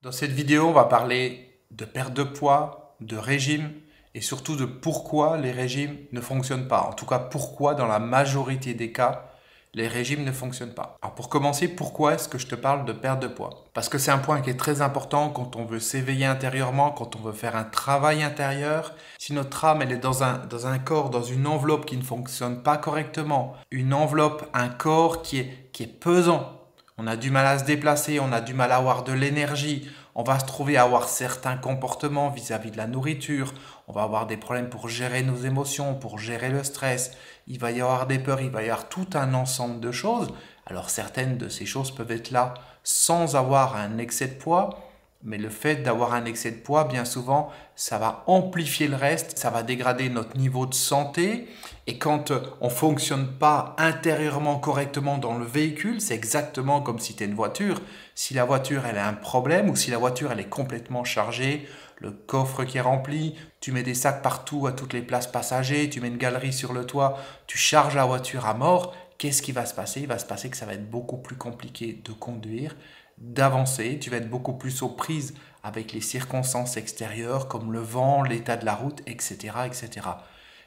Dans cette vidéo, on va parler de perte de poids, de régime et surtout de pourquoi les régimes ne fonctionnent pas. En tout cas, pourquoi dans la majorité des cas, les régimes ne fonctionnent pas. Alors pour commencer, pourquoi est-ce que je te parle de perte de poids? Parce que c'est un point qui est très important quand on veut s'éveiller intérieurement, quand on veut faire un travail intérieur. Si notre âme elle est dans un corps, dans une enveloppe qui ne fonctionne pas correctement, une enveloppe, un corps qui est pesant, on a du mal à se déplacer, on a du mal à avoir de l'énergie, on va se trouver à avoir certains comportements vis-à-vis de la nourriture, on va avoir des problèmes pour gérer nos émotions, pour gérer le stress, il va y avoir des peurs, il va y avoir tout un ensemble de choses. Alors certaines de ces choses peuvent être là sans avoir un excès de poids, mais le fait d'avoir un excès de poids, bien souvent, ça va amplifier le reste, ça va dégrader notre niveau de santé. Et quand on ne fonctionne pas intérieurement correctement dans le véhicule, c'est exactement comme si tu es une voiture. Si la voiture elle a un problème ou si la voiture elle est complètement chargée, le coffre qui est rempli, tu mets des sacs partout à toutes les places passagers, tu mets une galerie sur le toit, tu charges la voiture à mort, qu'est-ce qui va se passer? Il va se passer que ça va être beaucoup plus compliqué de conduire, d'avancer, tu vas être beaucoup plus aux prises avec les circonstances extérieures comme le vent, l'état de la route, etc., etc.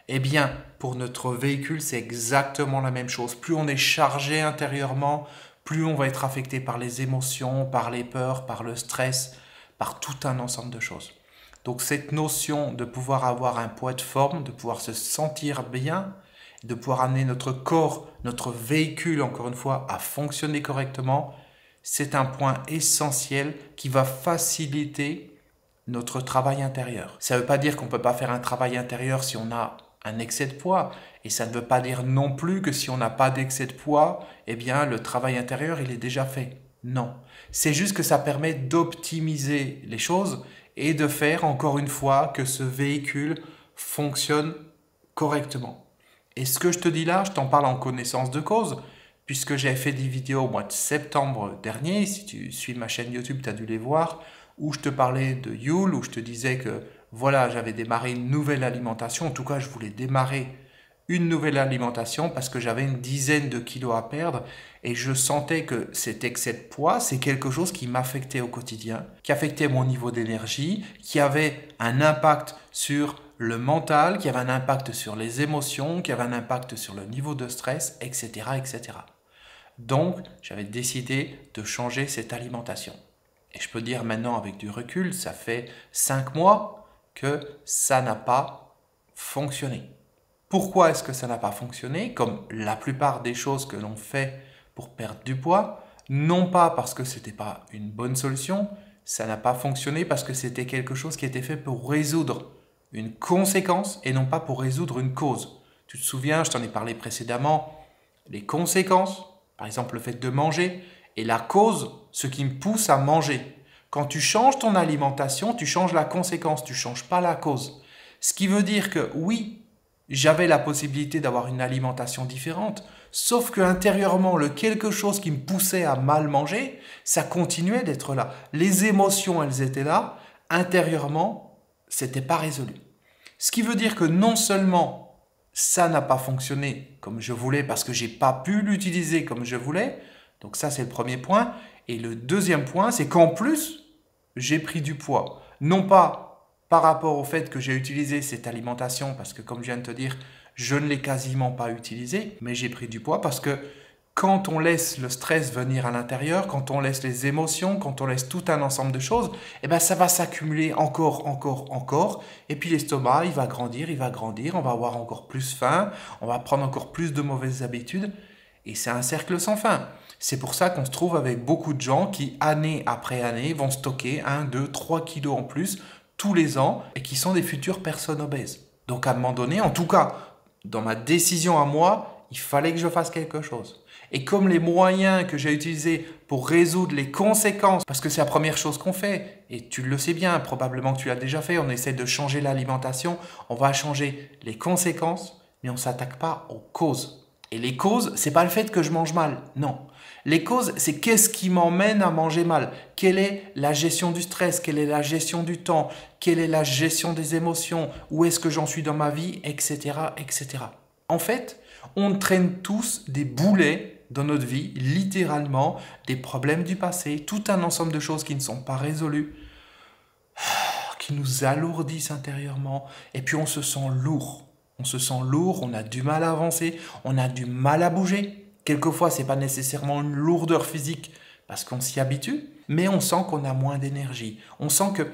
Eh bien, pour notre véhicule, c'est exactement la même chose. Plus on est chargé intérieurement, plus on va être affecté par les émotions, par les peurs, par le stress, par tout un ensemble de choses. Donc cette notion de pouvoir avoir un poids de forme, de pouvoir se sentir bien, de pouvoir amener notre corps, notre véhicule, encore une fois, à fonctionner correctement, c'est un point essentiel qui va faciliter notre travail intérieur. Ça ne veut pas dire qu'on ne peut pas faire un travail intérieur si on a un excès de poids. Et ça ne veut pas dire non plus que si on n'a pas d'excès de poids, eh bien le travail intérieur, il est déjà fait. Non. C'est juste que ça permet d'optimiser les choses et de faire, encore une fois, que ce véhicule fonctionne correctement. Et ce que je te dis là, je t'en parle en connaissance de cause, puisque j'ai fait des vidéos au mois de septembre dernier. Si tu suis ma chaîne YouTube, tu as dû les voir, où je te parlais de Yule, où je te disais que voilà, j'avais démarré une nouvelle alimentation. En tout cas, je voulais démarrer une nouvelle alimentation parce que j'avais une dizaine de kilos à perdre et je sentais que cet excès de poids, c'est quelque chose qui m'affectait au quotidien, qui affectait mon niveau d'énergie, qui avait un impact sur le mental, qui avait un impact sur les émotions, qui avait un impact sur le niveau de stress, etc., etc. Donc, j'avais décidé de changer cette alimentation. Et je peux dire maintenant avec du recul, ça fait 5 mois que ça n'a pas fonctionné. Pourquoi est-ce que ça n'a pas fonctionné? Comme la plupart des choses que l'on fait pour perdre du poids, non pas parce que ce n'était pas une bonne solution, ça n'a pas fonctionné parce que c'était quelque chose qui était fait pour résoudre une conséquence et non pas pour résoudre une cause. Tu te souviens, je t'en ai parlé précédemment, les conséquences, par exemple le fait de manger, et la cause, ce qui me pousse à manger. Quand tu changes ton alimentation, tu changes la conséquence, tu ne changes pas la cause. Ce qui veut dire que oui, j'avais la possibilité d'avoir une alimentation différente, sauf que intérieurement, le quelque chose qui me poussait à mal manger, ça continuait d'être là. Les émotions, elles étaient là, intérieurement, c'était pas résolu. Ce qui veut dire que non seulement ça n'a pas fonctionné comme je voulais parce que j'ai pas pu l'utiliser comme je voulais, donc ça c'est le premier point, et le deuxième point, c'est qu'en plus, j'ai pris du poids. Non pas par rapport au fait que j'ai utilisé cette alimentation, parce que comme je viens de te dire, je ne l'ai quasiment pas utilisée, mais j'ai pris du poids parce que quand on laisse le stress venir à l'intérieur, quand on laisse les émotions, quand on laisse tout un ensemble de choses, eh ben ça va s'accumuler encore, et puis l'estomac, il va grandir, on va avoir encore plus faim, on va prendre encore plus de mauvaises habitudes, et c'est un cercle sans fin. C'est pour ça qu'on se trouve avec beaucoup de gens qui, année après année, vont stocker 1, 2, 3 kilos en plus tous les ans et qui sont des futures personnes obèses. Donc à un moment donné, en tout cas, dans ma décision à moi, il fallait que je fasse quelque chose. Et comme les moyens que j'ai utilisés pour résoudre les conséquences, parce que c'est la première chose qu'on fait, et tu le sais bien, probablement que tu l'as déjà fait, on essaie de changer l'alimentation, on va changer les conséquences, mais on ne s'attaque pas aux causes. Et les causes, c'est pas le fait que je mange mal, non. Les causes, c'est qu'est-ce qui m'emmène à manger mal? Quelle est la gestion du stress? Quelle est la gestion du temps? Quelle est la gestion des émotions? Où est-ce que j'en suis dans ma vie? Etc., etc. En fait, on traîne tous des boulets dans notre vie, littéralement, des problèmes du passé, tout un ensemble de choses qui ne sont pas résolues, qui nous alourdissent intérieurement, et puis on se sent lourd. On se sent lourd, on a du mal à avancer, on a du mal à bouger. Quelquefois, ce n'est pas nécessairement une lourdeur physique parce qu'on s'y habitue, mais on sent qu'on a moins d'énergie. On sent que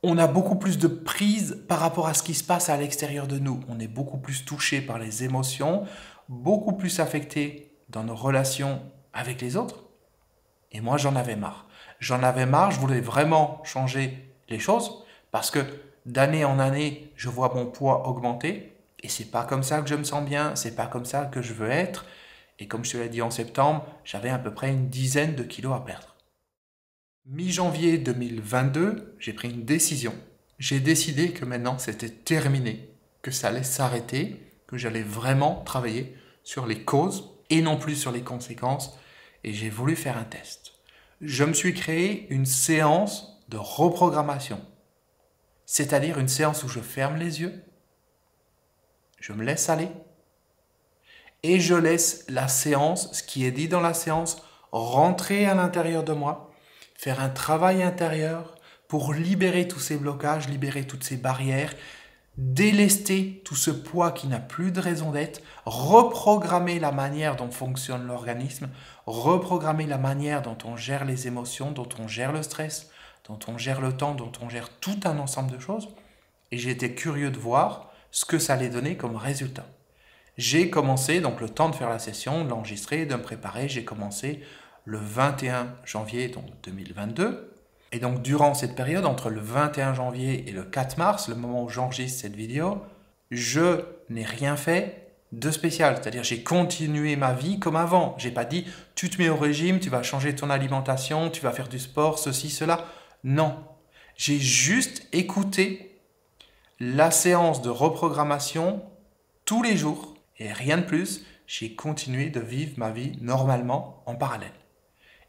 on a beaucoup plus de prise par rapport à ce qui se passe à l'extérieur de nous. On est beaucoup plus touché par les émotions, beaucoup plus affecté dans nos relations avec les autres. Et moi, j'en avais marre. J'en avais marre, je voulais vraiment changer les choses parce que d'année en année, je vois mon poids augmenter et c'est pas comme ça que je me sens bien, c'est pas comme ça que je veux être. Et comme je te l'ai dit en septembre, j'avais à peu près une dizaine de kilos à perdre. Mi-janvier 2022, j'ai pris une décision. J'ai décidé que maintenant c'était terminé, que ça allait s'arrêter, que j'allais vraiment travailler sur les causes et non plus sur les conséquences. Et j'ai voulu faire un test. Je me suis créé une séance de reprogrammation. C'est-à-dire une séance où je ferme les yeux, je me laisse aller et je laisse la séance, ce qui est dit dans la séance, rentrer à l'intérieur de moi, faire un travail intérieur pour libérer tous ces blocages, libérer toutes ces barrières, délester tout ce poids qui n'a plus de raison d'être, reprogrammer la manière dont fonctionne l'organisme, reprogrammer la manière dont on gère les émotions, dont on gère le stress, dont on gère le temps, dont on gère tout un ensemble de choses. Et j'ai été curieux de voir ce que ça allait donner comme résultat. J'ai commencé, donc le temps de faire la session, de l'enregistrer, de me préparer, j'ai commencé le 21 janvier donc 2022. Et donc durant cette période, entre le 21 janvier et le 4 mars, le moment où j'enregistre cette vidéo, je n'ai rien fait de spécial. C'est-à-dire j'ai continué ma vie comme avant. J'ai pas dit tu te mets au régime, tu vas changer ton alimentation, tu vas faire du sport, ceci, cela. Non. J'ai juste écouté la séance de reprogrammation tous les jours. Et rien de plus, j'ai continué de vivre ma vie normalement en parallèle.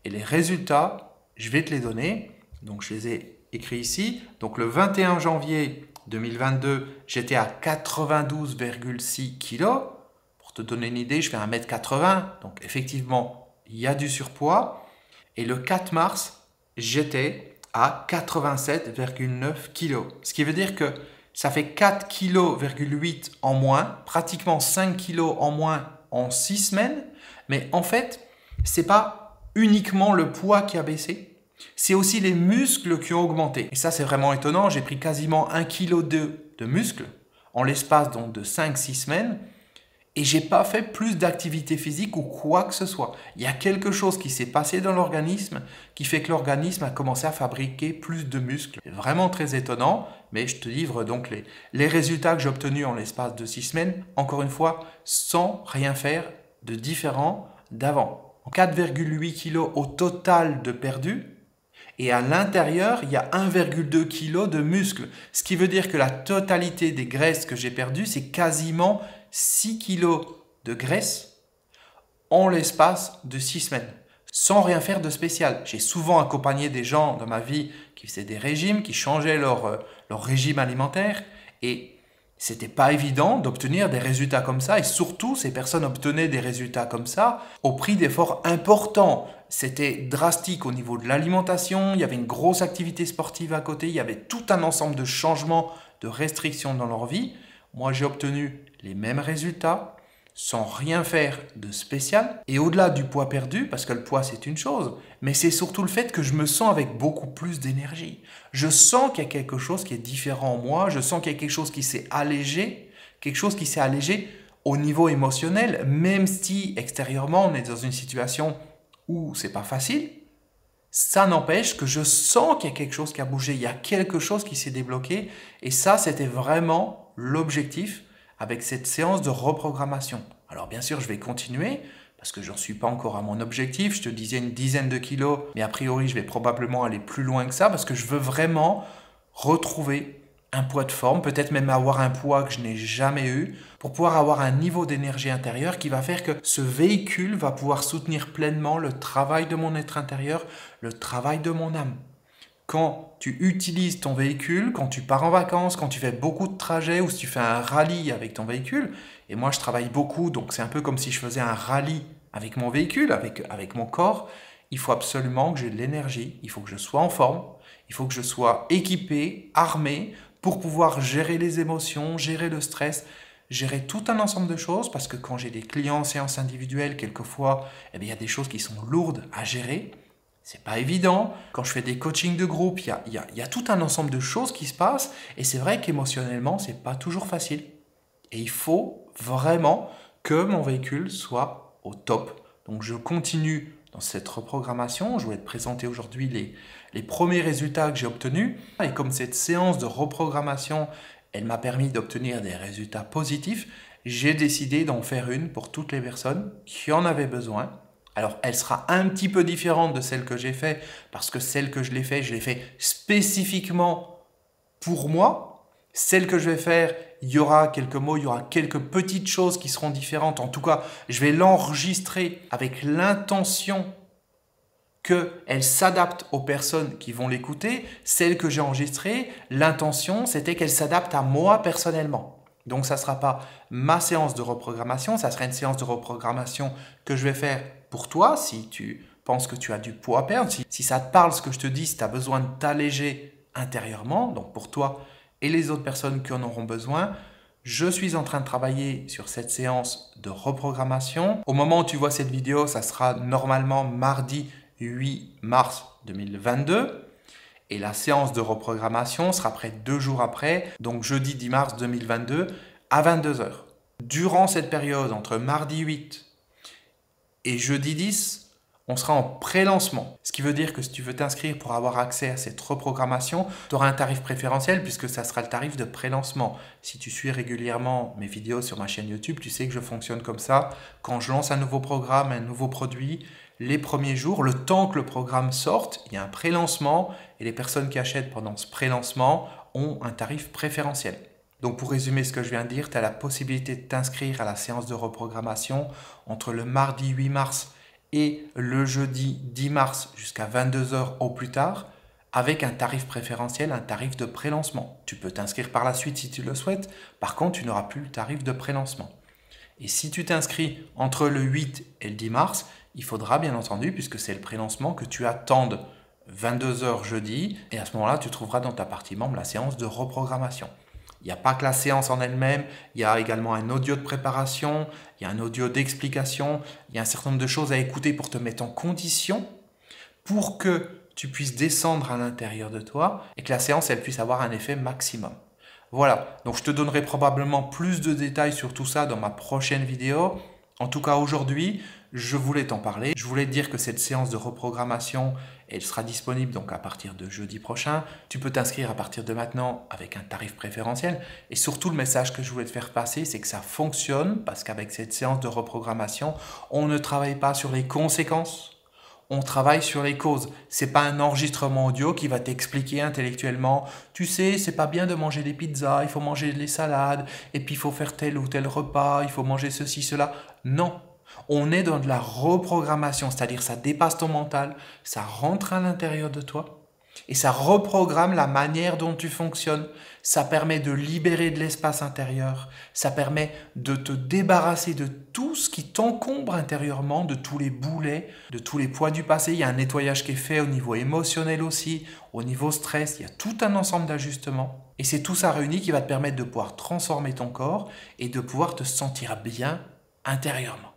Et les résultats, je vais te les donner. Donc je les ai écrits ici. Donc le 21 janvier 2022, j'étais à 92,6 kg. Pour te donner une idée, je fais 1m80. Donc effectivement, il y a du surpoids. Et le 4 mars, j'étais à 87,9 kg. Ce qui veut dire que ça fait 4,8 kg en moins, pratiquement 5 kg en moins en 6 semaines. Mais en fait, ce n'est pas uniquement le poids qui a baissé, c'est aussi les muscles qui ont augmenté. Et ça, c'est vraiment étonnant. J'ai pris quasiment 1,2 kg de muscles en l'espace donc de 5-6 semaines. Et je n'ai pas fait plus d'activité physique ou quoi que ce soit. Il y a quelque chose qui s'est passé dans l'organisme qui fait que l'organisme a commencé à fabriquer plus de muscles. C'est vraiment très étonnant, mais je te livre donc les résultats que j'ai obtenus en l'espace de 6 semaines, encore une fois, sans rien faire de différent d'avant. 4,8 kg au total de perdu. Et à l'intérieur, il y a 1,2 kg de muscles. Ce qui veut dire que la totalité des graisses que j'ai perdues, c'est quasiment 6 kg de graisse en l'espace de 6 semaines, sans rien faire de spécial. J'ai souvent accompagné des gens dans ma vie qui faisaient des régimes, qui changeaient leur régime alimentaire et c'était pas évident d'obtenir des résultats comme ça et surtout ces personnes obtenaient des résultats comme ça au prix d'efforts importants. C'était drastique au niveau de l'alimentation, il y avait une grosse activité sportive à côté, il y avait tout un ensemble de changements, de restrictions dans leur vie. Moi, j'ai obtenu les mêmes résultats sans rien faire de spécial. Et au-delà du poids perdu, parce que le poids c'est une chose, mais c'est surtout le fait que je me sens avec beaucoup plus d'énergie. Je sens qu'il y a quelque chose qui est différent en moi, je sens qu'il y a quelque chose qui s'est allégé, au niveau émotionnel, même si extérieurement on est dans une situation où c'est pas facile. Ça n'empêche que je sens qu'il y a quelque chose qui a bougé, il y a quelque chose qui s'est débloqué et ça c'était vraiment l'objectif avec cette séance de reprogrammation. Alors bien sûr, je vais continuer parce que j'en suis pas encore à mon objectif. Je te disais une dizaine de kilos, mais a priori, je vais probablement aller plus loin que ça parce que je veux vraiment retrouver un poids de forme, peut-être même avoir un poids que je n'ai jamais eu pour pouvoir avoir un niveau d'énergie intérieure qui va faire que ce véhicule va pouvoir soutenir pleinement le travail de mon être intérieur, le travail de mon âme. Quand tu utilises ton véhicule, quand tu pars en vacances, quand tu fais beaucoup de trajets ou si tu fais un rallye avec ton véhicule, et moi je travaille beaucoup, donc c'est un peu comme si je faisais un rallye avec mon véhicule, avec mon corps, il faut absolument que j'ai de l'énergie, il faut que je sois en forme, il faut que je sois équipé, armé, pour pouvoir gérer les émotions, gérer le stress, gérer tout un ensemble de choses, parce que quand j'ai des clients en séance individuelle, quelquefois, il y a des choses qui sont lourdes à gérer. C'est pas évident. Quand je fais des coachings de groupe, il y a tout un ensemble de choses qui se passent, et c'est vrai qu'émotionnellement, c'est pas toujours facile. Et il faut vraiment que mon véhicule soit au top. Donc je continue dans cette reprogrammation. Je voulais te présenter aujourd'hui les premiers résultats que j'ai obtenus. Et comme cette séance de reprogrammation, elle m'a permis d'obtenir des résultats positifs, j'ai décidé d'en faire une pour toutes les personnes qui en avaient besoin. Alors, elle sera un petit peu différente de celle que j'ai faite, parce que celle que je l'ai fait spécifiquement pour moi. Celle que je vais faire, il y aura quelques mots, il y aura quelques petites choses qui seront différentes. En tout cas, je vais l'enregistrer avec l'intention qu'elle s'adapte aux personnes qui vont l'écouter. Celle que j'ai enregistrée, l'intention, c'était qu'elle s'adapte à moi personnellement. Donc, ça ne sera pas ma séance de reprogrammation, ça sera une séance de reprogrammation que je vais faire pour toi, si tu penses que tu as du poids à perdre, si ça te parle ce que je te dis, si tu as besoin de t'alléger intérieurement, donc pour toi et les autres personnes qui en auront besoin, je suis en train de travailler sur cette séance de reprogrammation. Au moment où tu vois cette vidéo, ça sera normalement mardi 8 mars 2022. Et la séance de reprogrammation sera près 2 jours après, donc jeudi 10 mars 2022 à 22 h. Durant cette période, entre mardi 8 et jeudi 10, on sera en pré-lancement. Ce qui veut dire que si tu veux t'inscrire pour avoir accès à cette reprogrammation, tu auras un tarif préférentiel puisque ça sera le tarif de pré-lancement. Si tu suis régulièrement mes vidéos sur ma chaîne YouTube, tu sais que je fonctionne comme ça. Quand je lance un nouveau programme, un nouveau produit, les premiers jours, le temps que le programme sorte, il y a un pré-lancement et les personnes qui achètent pendant ce pré-lancement ont un tarif préférentiel. Donc pour résumer ce que je viens de dire, tu as la possibilité de t'inscrire à la séance de reprogrammation entre le mardi 8 mars et le jeudi 10 mars jusqu'à 22 h au plus tard, avec un tarif préférentiel, un tarif de pré-lancement. Tu peux t'inscrire par la suite si tu le souhaites, par contre tu n'auras plus le tarif de pré-lancement. Et si tu t'inscris entre le 8 et le 10 mars, il faudra bien entendu, puisque c'est le pré-lancement, que tu attendes 22 h jeudi, et à ce moment-là, tu trouveras dans ta partie membre la séance de reprogrammation. Il n'y a pas que la séance en elle-même, il y a également un audio de préparation, il y a un audio d'explication, il y a un certain nombre de choses à écouter pour te mettre en condition, pour que tu puisses descendre à l'intérieur de toi, et que la séance, elle puisse avoir un effet maximum. Voilà, donc je te donnerai probablement plus de détails sur tout ça dans ma prochaine vidéo. En tout cas, aujourd'hui, je voulais t'en parler. Je voulais te dire que cette séance de reprogrammation, elle sera disponible donc à partir de jeudi prochain. Tu peux t'inscrire à partir de maintenant avec un tarif préférentiel. Et surtout, le message que je voulais te faire passer, c'est que ça fonctionne parce qu'avec cette séance de reprogrammation, on ne travaille pas sur les conséquences. On travaille sur les causes. C'est pas un enregistrement audio qui va t'expliquer intellectuellement, tu sais, c'est pas bien de manger des pizzas, il faut manger des salades, et puis il faut faire tel ou tel repas, il faut manger ceci, cela. Non. On est dans de la reprogrammation, c'est-à-dire ça dépasse ton mental, ça rentre à l'intérieur de toi et ça reprogramme la manière dont tu fonctionnes. Ça permet de libérer de l'espace intérieur, ça permet de te débarrasser de tout ce qui t'encombre intérieurement, de tous les boulets, de tous les poids du passé. Il y a un nettoyage qui est fait au niveau émotionnel aussi, au niveau stress, il y a tout un ensemble d'ajustements. Et c'est tout ça réuni qui va te permettre de pouvoir transformer ton corps et de pouvoir te sentir bien intérieurement.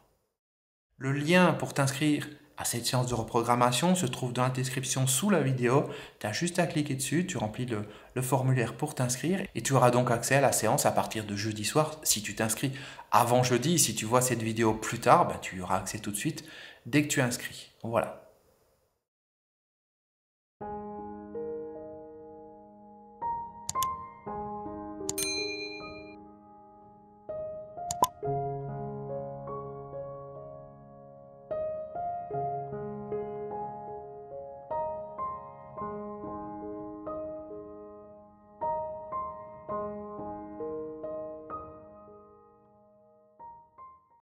Le lien pour t'inscrire à cette séance de reprogrammation se trouve dans la description sous la vidéo. Tu as juste à cliquer dessus, tu remplis le formulaire pour t'inscrire et tu auras donc accès à la séance à partir de jeudi soir. Si tu t'inscris avant jeudi, si tu vois cette vidéo plus tard, tu y auras accès tout de suite dès que tu es inscrit. Voilà.